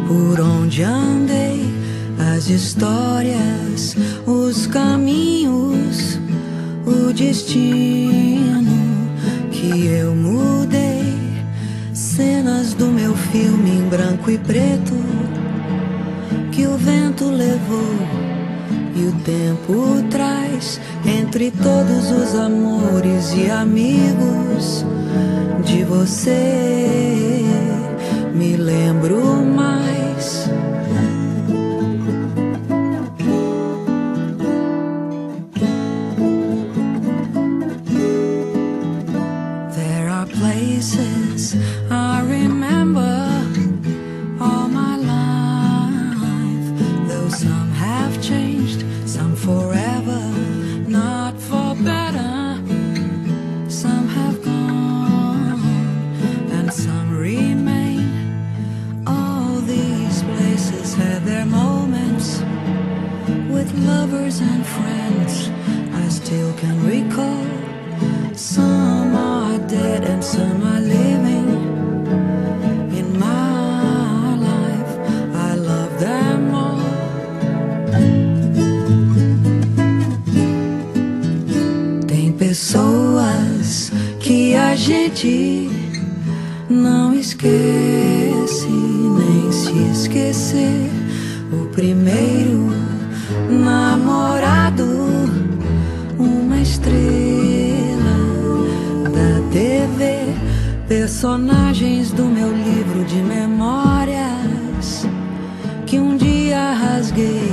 por onde andei, as histórias, os caminhos, o destino que eu mudei, cenas do meu filme em branco e preto que o vento levou e o tempo traz. Entre todos os amores e amigos de você me lembro mais. There are places I remember all my life, though some have changed, some forever, not for better. Some have gone and some remain. All these places had their moments with lovers and friends I still can recall. Some are dead and some are living in my life. I love them all. Tem pessoas que a gente não esquece, nem se esquecer. O primeiro namorado, uma estrela da TV, personagens do meu livro de memórias que um dia rasguei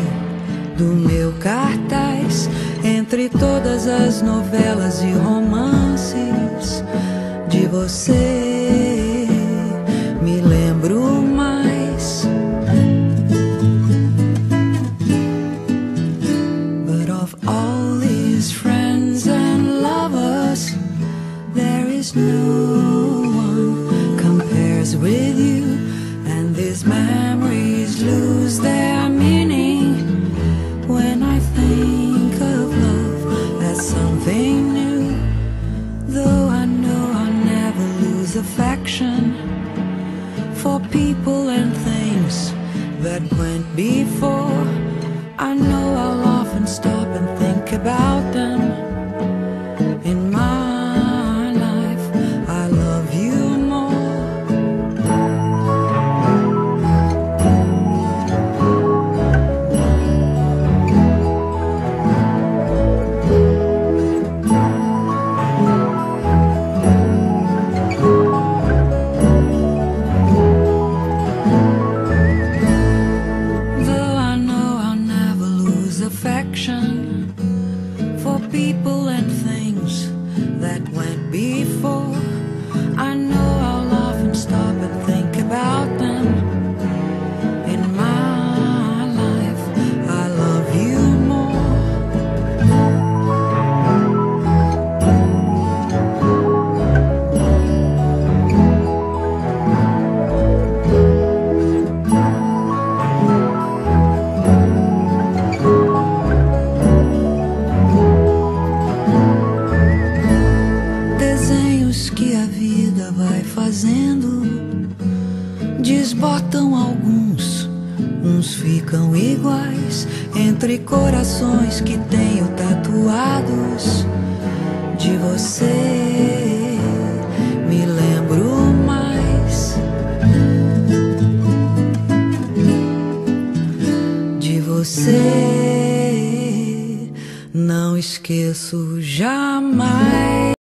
do meu cartaz. Entre todas as novelas e romances de você me lembro mais. But of all these friends and lovers, there is no one compares with you, and these memories lose their meaning when I think of love as something new. Though I know I'll never lose affection for people and things that went before, I know I'll often stop and think about them. In my life, I love you more. Though I know I'll never lose affection for people and things that went before, I know I'll often stop and think about them. In my life, I love you more. Desenhos que a vida vai fazendo desbotam alguns, uns ficam iguais. Entre corações que tenho tatuados de você me lembro mais. De você não esqueço jamais.